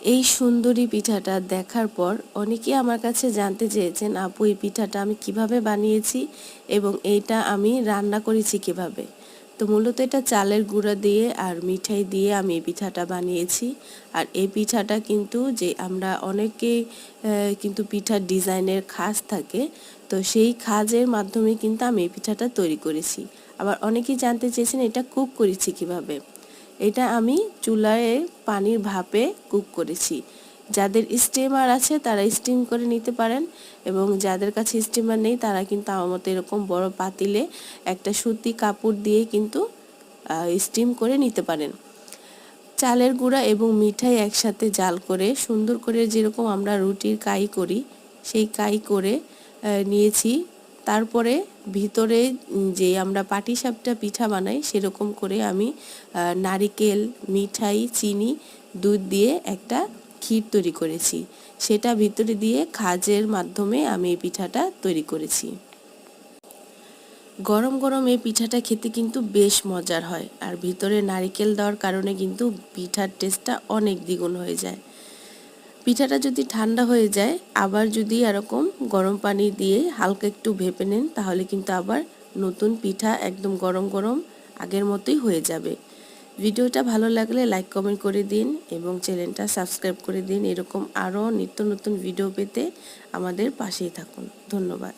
এই সুন্দরী পিঠাটা দেখার পর অনেকেই আমার কাছে জানতে চেয়েছেন, আপু এই পিঠাটা আমি কিভাবে বানিয়েছি এবং এইটা আমি রান্না করেছি কিভাবে। তো মূলত এটা চালের গুঁড়া দিয়ে আর মিঠাই দিয়ে আমি এই পিঠাটা বানিয়েছি। আর এই পিঠাটা কিন্তু যে আমরা অনেকেই কিন্তু পিঠার ডিজাইনের খাজ থাকে, তো সেই খাজের মাধ্যমে কিন্তু আমি এই পিঠাটা তৈরি করেছি। আবার অনেকেই জানতে চেয়েছেন এটা কুক করেছি কিভাবে। এটা আমি চুলায় পানির ভাপে কুক করেছি। যাদের স্টিমার আছে তারা স্টিম করে নিতে পারেন, এবং যাদের কাছে স্টিমার নেই তারা কিন্তু আমার মতো এরকম বড় পাতিলে একটা সুতি কাপড় দিয়ে কিন্তু স্টিম করে নিতে পারেন। চালের গুঁড়া এবং মিঠাই একসাথে জাল করে সুন্দর করে যেরকম আমরা রুটির কাই করি সেই কাই করে নিয়েছি। তারপরে ভিতরে যে আমরা পাটিসাপটা পিঠা বানাই সেরকম করে আমি নারিকেল, মিঠাই, চিনি, দুধ দিয়ে একটা ক্ষীর তৈরি করেছি। সেটা ভিতরে দিয়ে খাজের মাধ্যমে আমি এই পিঠাটা তৈরি করেছি। গরম গরম এই পিঠাটা খেতে কিন্তু বেশ মজার হয়, আর ভিতরে নারিকেল দেওয়ার কারণে কিন্তু পিঠার টেস্টটা অনেক দ্বিগুণ হয়ে যায়। পিঠাটা যদি ঠান্ডা হয়ে যায়, আবার যদি এরকম গরম পানি দিয়ে হালকা একটু ভেপে নেন, তাহলে কিন্তু আবার নতুন পিঠা একদম গরম গরম আগের মতোই হয়ে যাবে। ভিডিওটা ভালো লাগলে লাইক কমেন্ট করে দিন এবং চ্যানেলটা সাবস্ক্রাইব করে দিন। এরকম আরও নিত্য নতুন ভিডিও পেতে আমাদের পাশেই থাকুন। ধন্যবাদ।